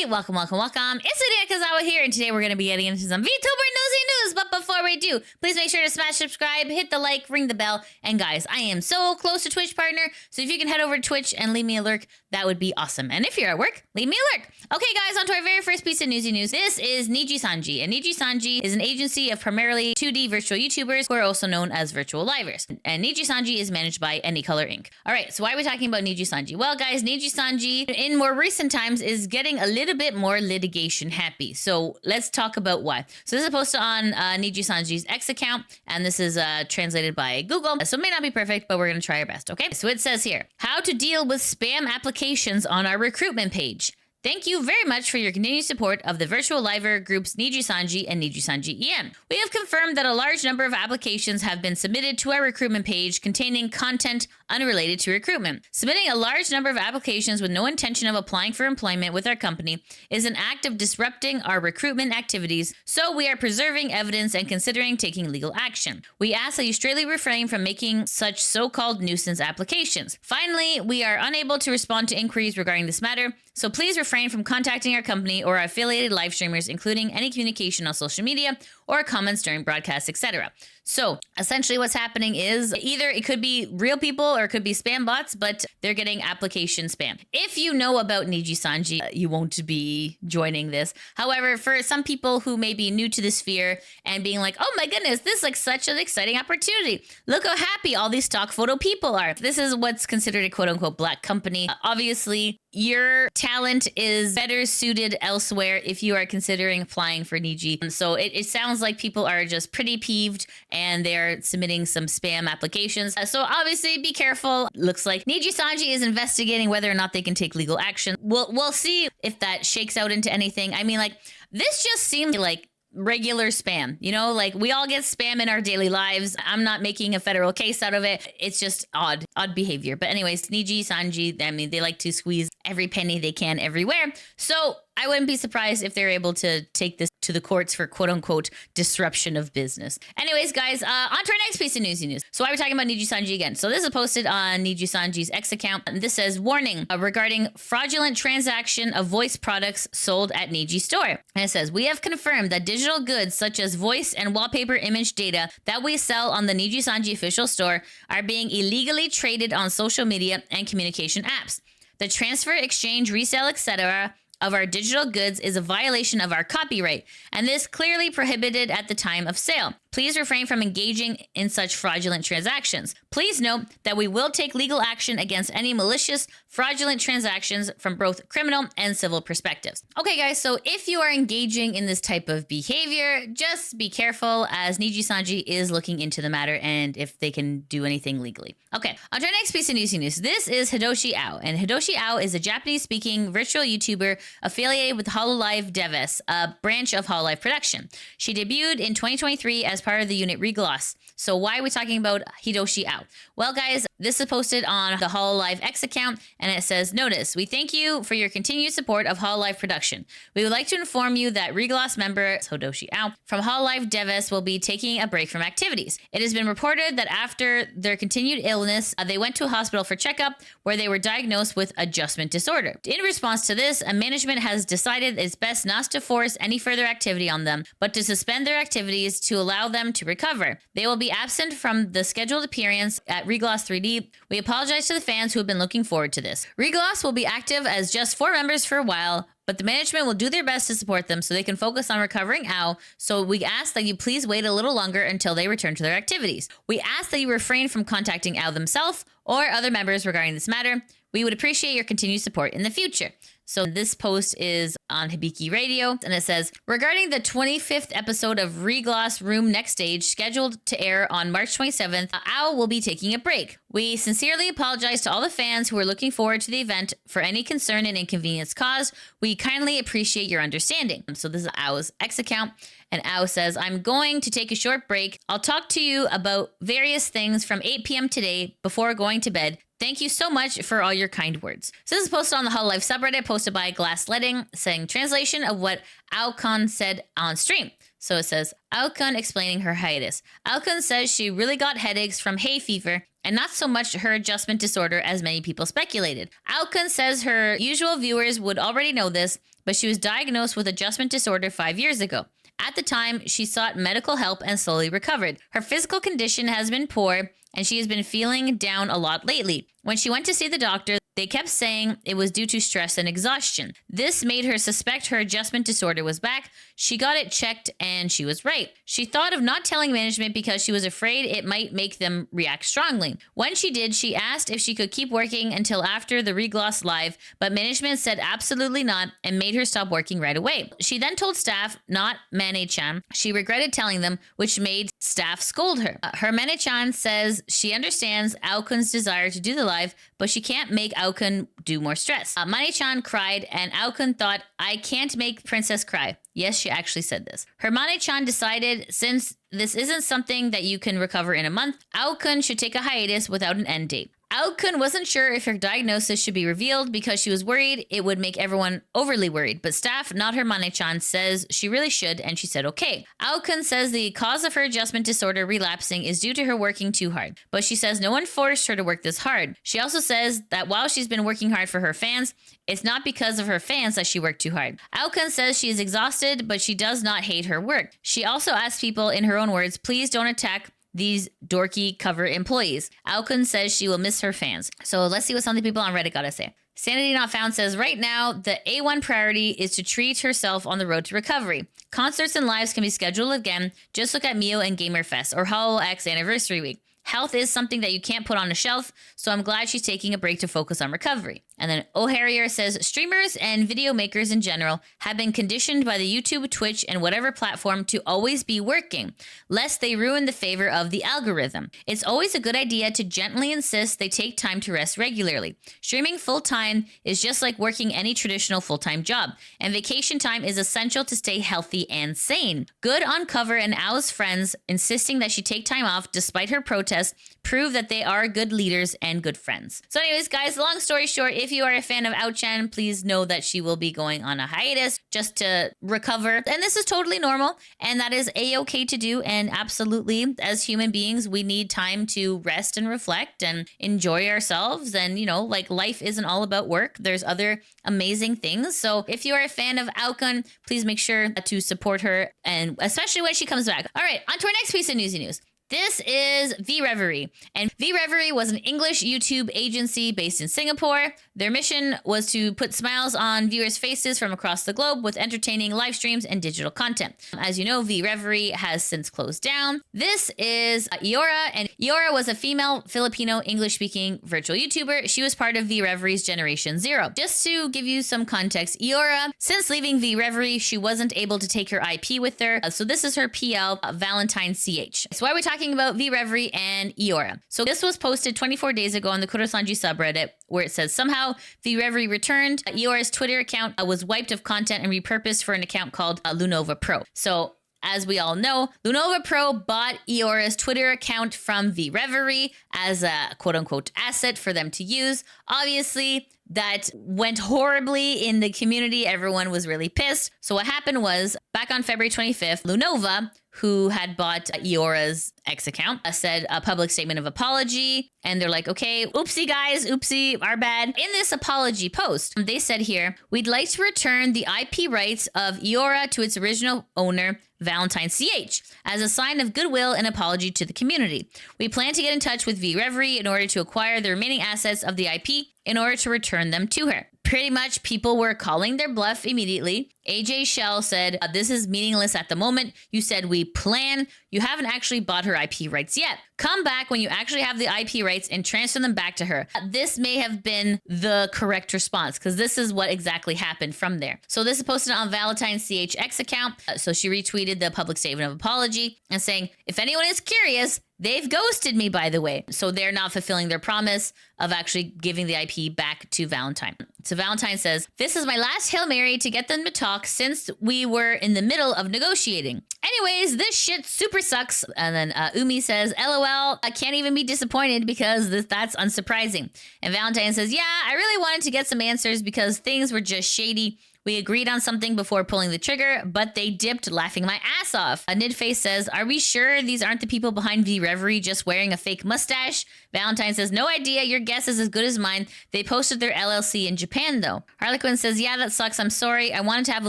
everybody! Welcome, welcome, welcome. It's Suiika here, and today we're going to be getting into some VTuber Newsy news. But before we do, please make sure to smash subscribe, hit the like, ring the bell, and guys, I am so close to Twitch partner, so if you can head over to Twitch and leave me a lurk, that would be awesome. And if you're at work, leave me a lurk. Okay, guys, on to our very first piece of Newsy news. This is NIJISANJI, and NIJISANJI is an agency of primarily 2D virtual YouTubers who are also known as virtual livers. And NIJISANJI is managed by Anycolor Inc. All right, so why are we talking about NIJISANJI? Well, guys, NIJISANJI in more recent times is getting a little bit more litigation happy. So let's talk about why. So this is posted on NIJISANJI's X account, and this is translated by Google. So it may not be perfect, but we're going to try our best, okay? So it says here, how to deal with spam applications on our recruitment page. Thank you very much for your continued support of the virtual liver groups NIJISANJI and NIJISANJI EN. We have confirmed that a large number of applications have been submitted to our recruitment page containing content unrelated to recruitment. Submitting a large number of applications with no intention of applying for employment with our company is an act of disrupting our recruitment activities, so we are preserving evidence and considering taking legal action. We ask that you straightly refrain from making such so-called nuisance applications. Finally, we are unable to respond to inquiries regarding this matter, so please refrain from contacting our company or our affiliated live streamers, including any communication on social media or comments during broadcasts, etc. So essentially what's happening is either it could be real people or it could be spam bots, but they're getting application spam. If you know about NIJISANJI, you won't be joining this. However, for some people who may be new to the sphere and being like, oh my goodness, this is like such an exciting opportunity. Look how happy all these stock photo people are. This is what's considered a quote unquote black company. Obviously, your talent is better suited elsewhere if you are considering applying for NIJI. So it sounds like people are just pretty peeved and they're submitting some spam applications. So obviously be careful. Looks like NIJISANJI is investigating whether or not they can take legal action. We'll see if that shakes out into anything. I mean, like, this just seems like regular spam, you know, like we all get spam in our daily lives. I'm not making a federal case out of it. It's just odd behavior. But anyways, NIJISANJI, I mean, they like to squeeze every penny they can everywhere. So I wouldn't be surprised if they're able to take this to the courts for quote unquote disruption of business. Anyways, guys, on to our next piece of Newsy news. So why are we talking about NIJISANJI again? So this is posted on NIJISANJI's X account. And this says, warning regarding fraudulent transaction of voice products sold at NIJI store. And it says, we have confirmed that digital goods such as voice and wallpaper image data that we sell on the NIJISANJI official store are being illegally traded on social media and communication apps. The transfer, exchange, resale, etc. of our digital goods is a violation of our copyright, and this clearly prohibited at the time of sale. Please refrain from engaging in such fraudulent transactions. Please note that we will take legal action against any malicious, fraudulent transactions from both criminal and civil perspectives. Okay, guys, so if you are engaging in this type of behavior, just be careful as NIJISANJI is looking into the matter and if they can do anything legally. Okay, on to our next piece of Newsy news. This is Hidoshi Ao, and Hidoshi Ao is a Japanese-speaking virtual YouTuber affiliated with Hololive Hiatus, a branch of Hololive production. She debuted in 2023 as part of the unit Regloss. So why are we talking about Hidoshi Ao? Well, guys, this is posted on the Hololive X account, and it says, notice, we thank you for your continued support of Hololive production. We would like to inform you that Regloss member Hidoshi Ao from Hololive Hiatus will be taking a break from activities. It has been reported that after their continued illness, they went to a hospital for checkup where they were diagnosed with adjustment disorder. In response to this, management has decided it's best not to force any further activity on them, but to suspend their activities to allow them to recover. They will be absent from the scheduled appearance at Regloss 3D. We apologize to the fans who have been looking forward to this. Regloss will be active as just 4 members for a while, but the management will do their best to support them so they can focus on recovering Ao, so we ask that you please wait a little longer until they return to their activities. We ask that you refrain from contacting Ao themselves or other members regarding this matter. We would appreciate your continued support in the future. So this post is on Hibiki Radio, and it says, regarding the 25th episode of Regloss Room Next Stage, scheduled to air on March 27th, Ao will be taking a break. We sincerely apologize to all the fans who are looking forward to the event for any concern and inconvenience caused. We kindly appreciate your understanding. So this is Ao's X account, and Ao says, I'm going to take a short break. I'll talk to you about various things from 8 p.m. today before going to bed. Thank you so much for all your kind words. So this is posted on the Hololive subreddit, posted by Glass Letting, saying translation of what Ao-kun said on stream. So it says, Aokun explaining her hiatus. Aokun says she really got headaches from hay fever and not so much her adjustment disorder as many people speculated. Aokun says her usual viewers would already know this, but she was diagnosed with adjustment disorder 5 years ago. At the time, she sought medical help and slowly recovered. Her physical condition has been poor, and she has been feeling down a lot lately. When she went to see the doctor, they kept saying it was due to stress and exhaustion. This made her suspect her adjustment disorder was back. She got it checked and she was right. She thought of not telling management because she was afraid it might make them react strongly. When she did, she asked if she could keep working until after the regloss live, but management said absolutely not and made her stop working right away. She then told staff, not Mane-chan. She regretted telling them, which made staff scold her. Her Mane-chan says she understands Aokun's desire to do the live, but she can't make Aokun do more stress. Mane-chan cried, and Aokun thought, I can't make princess cry. Yes, she actually said this. Her Mane-chan decided, since this isn't something that you can recover in a month, Aokun should take a hiatus without an end date. Aokun wasn't sure if her diagnosis should be revealed because she was worried it would make everyone overly worried, but staff, not her Mane-chan, says she really should, and she said okay. Aokun says the cause of her adjustment disorder relapsing is due to her working too hard, but she says no one forced her to work this hard. She also says that while she's been working hard for her fans, it's not because of her fans that she worked too hard. Aokun says she is exhausted, but she does not hate her work. She also asks people, in her own words, please don't attack these dorky cover employees. Aokun says she will miss her fans. So let's see what some of the people on Reddit gotta say. Sanity Not Found says, right now, the A1 priority is to treat herself on the road to recovery. Concerts and lives can be scheduled again. Just look at Mio and Gamerfest or HoloX Anniversary Week. Health is something that you can't put on a shelf, so I'm glad she's taking a break to focus on recovery. And then O'Harrier says, streamers and video makers in general have been conditioned by the YouTube, Twitch, and whatever platform to always be working, lest they ruin the favor of the algorithm. It's always a good idea to gently insist they take time to rest regularly. Streaming full-time is just like working any traditional full-time job, and vacation time is essential to stay healthy and sane. Good on Cover and Ao's friends insisting that she take time off despite her protest prove that they are good leaders and good friends. So anyways, guys, long story short, if you are a fan of Ao-chan, please know that she will be going on a hiatus just to recover. And this is totally normal, and that is a-okay to do. And absolutely, as human beings, we need time to rest and reflect and enjoy ourselves. And, you know, like, life isn't all about work. There's other amazing things. So if you are a fan of Aokun, please make sure to support her, and especially when she comes back. All right, on to our next piece of Newsy news. This is VReverie, and VReverie was an English YouTube agency based in Singapore. Their mission was to put smiles on viewers' faces from across the globe with entertaining live streams and digital content. As you know, VReverie has since closed down. This is Iora, and Iora was a female Filipino English-speaking virtual YouTuber. She was part of VReverie's Generation Zero. Just to give you some context, Iora, since leaving VReverie, she wasn't able to take her IP with her. So this is her PL, Valentine CH. So why are we talking about VReverie and Iora? So this was posted 24 days ago on the CORP subreddit, where it says somehow VReverie returned. Iora's Twitter account was wiped of content and repurposed for an account called Lunova Pro. So as we all know, Lunova Pro bought Iora's Twitter account from VReverie as a quote-unquote asset for them to use. Obviously, that went horribly in the community. Everyone was really pissed. So what happened was, back on February 25th, Lunova, who had bought Iora's X account, said a public statement of apology. And they're like, okay, oopsie guys, oopsie, our bad. In this apology post, they said here, we'd like to return the IP rights of Iora to its original owner, Valentine CH, as a sign of goodwill and apology to the community. We plan to get in touch with VReverie in order to acquire the remaining assets of the IP in order to return them to her. Pretty much people were calling their bluff immediately. AJ Shell said, this is meaningless at the moment. You said we plan. You haven't actually bought her IP rights yet. Come back when you actually have the IP rights and transfer them back to her. This may have been the correct response, because this is what exactly happened from there. So this is posted on Valentine CHX account. So she retweeted the public statement of apology and saying, if anyone is curious, they've ghosted me, by the way. So they're not fulfilling their promise of actually giving the IP back to Valentine. So Valentine says, this is my last Hail Mary to get them to talk since we were in the middle of negotiating. Anyways, this shit super sucks. And then Umi says, LOL, I can't even be disappointed because that's unsurprising. And Valentine says, yeah, I really wanted to get some answers because things were just shady. We agreed on something before pulling the trigger, but they dipped, laughing my ass off. Nidface says, are we sure these aren't the people behind VReverie just wearing a fake mustache? Valentine says, no idea. Your guess is as good as mine. They posted their LLC in Japan, though. Harlequin says, yeah, that sucks. I'm sorry. I wanted to have a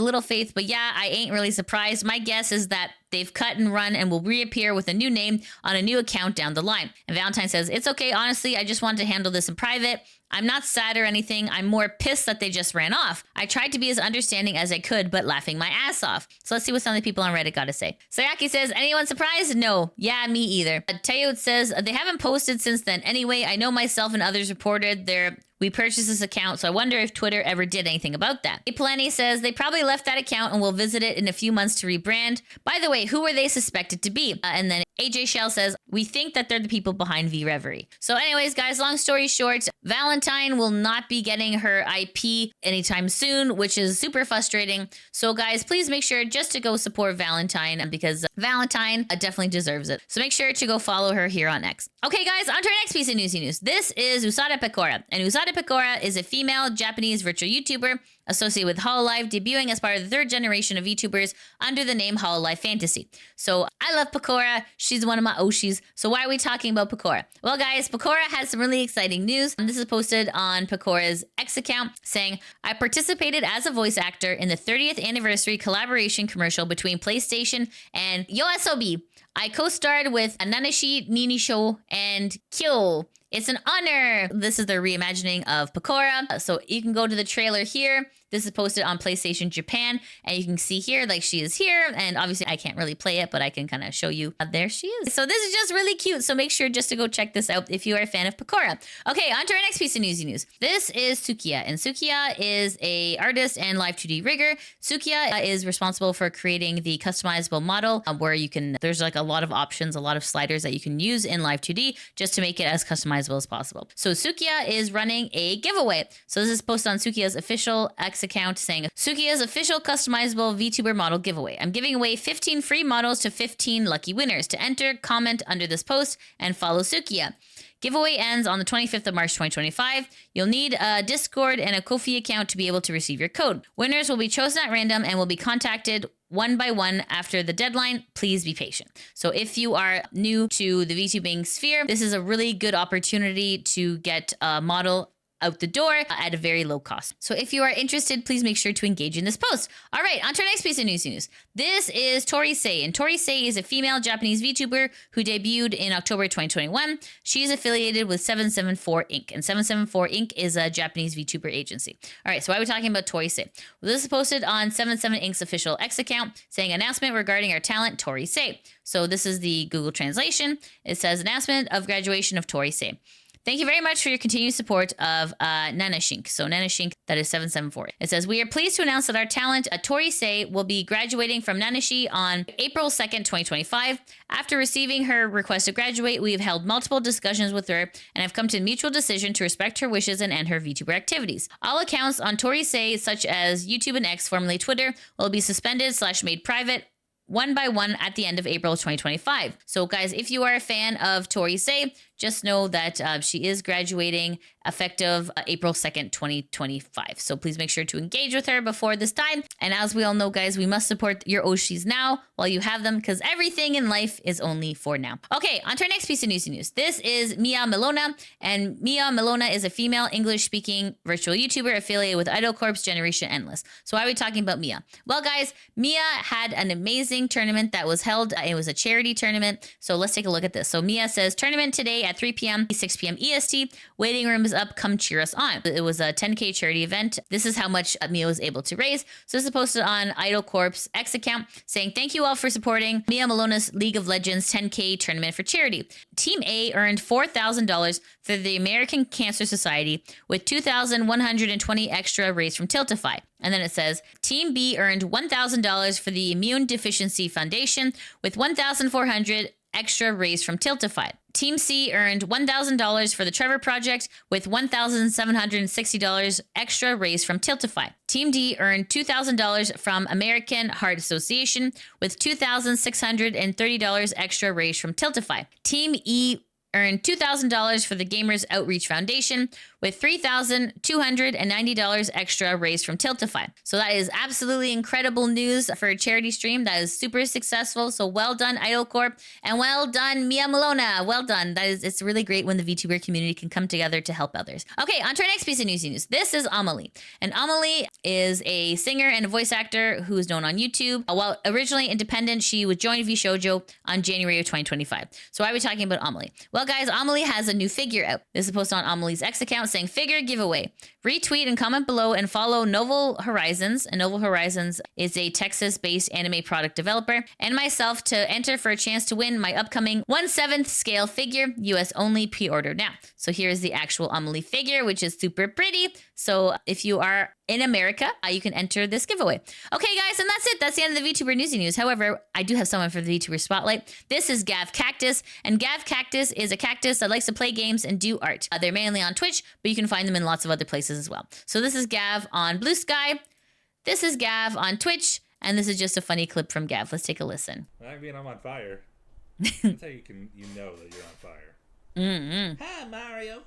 little faith, but yeah, I ain't really surprised. My guess is that they've cut and run and will reappear with a new name on a new account down the line. And Valentine says, it's okay. Honestly, I just wanted to handle this in private. I'm not sad or anything. I'm more pissed that they just ran off. I tried to be as understanding as I could, but laughing my ass off. So let's see what some of the people on Reddit got to say. Sayaki says, anyone surprised? No. Yeah, me either. Tayot says, they haven't posted since then. Anyway, I know myself and others reported we purchased this account, so I wonder if Twitter ever did anything about that. Plenty says they probably left that account and will visit it in a few months to rebrand. By the way, who were they suspected to be? And then AJ Shell says, we think that they're the people behind VReverie. So anyways, guys, long story short, Valentine will not be getting her IP anytime soon, which is super frustrating. So guys, please make sure just to go support Valentine because Valentine definitely deserves it. So make sure to go follow her here on X. Okay, guys, on to our next piece of Newsy News. This is Usada Pekora, and Usada Pekora is a female Japanese virtual YouTuber associated with Hololive, debuting as part of the third generation of VTubers under the name Hololive Fantasy. So I love Pekora. She's one of my Oshis. So why are we talking about Pekora? Well, guys, Pekora has some really exciting news. This is posted on Pekora's X account saying, I participated as a voice actor in the 30th anniversary collaboration commercial between PlayStation and YOASOBI. I co-starred with Nanashi Ninisho and Kyo. It's an honor. This is the reimagining of Pekora. So you can go to the trailer here. This is posted on PlayStation Japan, and you can see here, like, she is here, and obviously I can't really play it, but I can kind of show you. There she is. So this is just really cute, so make sure just to go check this out if you are a fan of Pekora. Okay, on to our next piece of Newsy News. This is Suiika, and Suiika is a artist and live 2D rigger. Suiika is responsible for creating the customizable model where you can, there's like a lot of options, a lot of sliders that you can use in live 2D just to make it as customizable as possible. So Suiika is running a giveaway. So this is posted on Suiika's official X account saying, Suiika's official customizable VTuber model giveaway. I'm giving away 15 free models to 15 lucky winners. To enter, comment under this post and follow Suiika. Giveaway ends on the 25th of March 2025. You'll need a Discord and a Ko-fi account to be able to receive your code. Winners will be chosen at random and will be contacted one by one after the deadline. Please be patient. So if you are new to the VTubing sphere, this is a really good opportunity to get a model out the door at a very low cost. So if you are interested, please make sure to engage in this post. All right, on to our next piece of news. This is Tori Sei, and Tori Sei is a female Japanese VTuber who debuted in October 2021. She is affiliated with 774 Inc., and 774 Inc. is a Japanese VTuber agency. All right, so why are we talking about Tori Sei? Well, this is posted on 77 Inc.'s official X account saying, announcement regarding our talent, Tori Sei. So this is the Google translation. It says, announcement of graduation of Tori Sei. Thank you very much for your continued support of Nanashink. So Nanashink, that is 774. It says, we are pleased to announce that our talent, Tori Sei, will be graduating from Nanashi on April 2nd, 2025. After receiving her request to graduate, we have held multiple discussions with her and have come to a mutual decision to respect her wishes and end her VTuber activities. All accounts on Tori Sei, such as YouTube and X, formerly Twitter, will be suspended/made private one by one at the end of April 2025. So guys, if you are a fan of Tori Sei, just know that she is graduating effective April 2nd, 2025. So please make sure to engage with her before this time. And as we all know, guys, we must support your Oshis now while you have them, because everything in life is only for now. Okay, on to our next piece of news. This is Mia Melona, and Mia Melona is a female English-speaking virtual YouTuber affiliated with Idol Corp's Generation Endless. So why are we talking about Mia? Well, guys, Mia had an amazing tournament that was held. It was a charity tournament. So let's take a look at this. So Mia says, tournament today at 3 p.m., 6 p.m. EST. Waiting room is up. Come cheer us on. It was a 10K charity event. This is how much Mia was able to raise. So this is posted on Idol Corp's X account saying, thank you all for supporting Mia Melona's League of Legends 10K tournament for charity. Team A earned $4,000 for the American Cancer Society with $2,120 extra raised from Tiltify. And then it says, Team B earned $1,000 for the Immune Deficiency Foundation with $1,400 extra raised from Tiltify. Team C earned $1,000 for the Trevor Project with $1,760 extra raised from Tiltify. Team D earned $2,000 from American Heart Association with $2,630 extra raised from Tiltify. Team E earned $2,000 for the Gamers Outreach Foundation with $3,290 extra raised from Tiltify. So that is absolutely incredible news for a charity stream. That is super successful. So well done, Idol Corp, and well done, Mia Malona. Well done. It's really great when the VTuber community can come together to help others. Okay, on to our next piece of news. This is AMALEE. And AMALEE is a singer and a voice actor who is known on YouTube. While originally independent, she would join VSHOJO on January of 2025. So why are we talking about AMALEE? Well, guys, AMALEE has a new figure out. This is posted on AMALEE's X account saying figure giveaway. Retweet and comment below and follow Novel Horizons. And Novel Horizons is a Texas-based anime product developer, and myself to enter for a chance to win my upcoming 1/7 scale figure, US only, pre-order now. So here's the actual AMALEE figure, which is super pretty. So if you are in America, you can enter this giveaway. Okay, guys, and that's it. That's the end of the VTuber Newsy News. However, I do have someone for the VTuber Spotlight. This is Gav Cactus, and Gav Cactus is a cactus that likes to play games and do art. They're mainly on Twitch, but you can find them in lots of other places as well. So this is Gav on Blue Sky. This is Gav on Twitch, and this is just a funny clip from Gav. Let's take a listen. I mean, I'm on fire. That's how you know that you're on fire. Hi, Mario.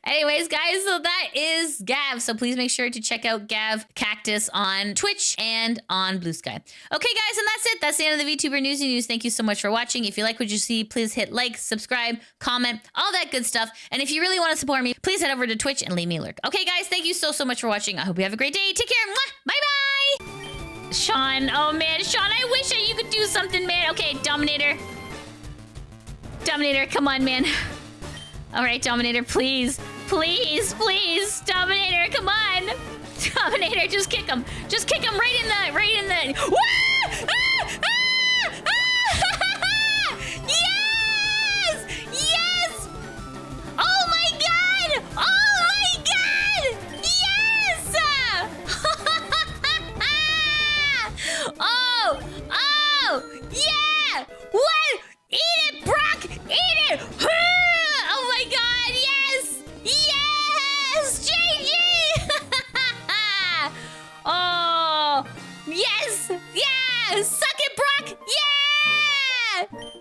Anyways, guys, so that is Gav. So please make sure to check out Gav Cactus on Twitch and on Blue Sky. Okay, guys, and that's it. That's the end of the VTuber Newsy News. Thank you so much for watching. If you like what you see, please hit like, subscribe, comment, all that good stuff. And if you really want to support me, please head over to Twitch and leave me a lurk. Okay, guys, thank you so much for watching. I hope you have a great day. Take care. Mwah! Bye-bye. Sean, oh man, Sean, I wish that you could do something, man. Okay, Dominator. Dominator, come on, man. All right, Dominator, please. Please, please. Dominator, come on. Dominator, just kick him. Just kick him right in the... Woo! Ah! Ah! Ah! Yes! Yes! Oh my god! Oh my god! Yes! Oh! Oh! Yeah! What? Eat it, Brock! Eat it! Oh my god, yes! Yes! JG! Oh! Yes! Yes!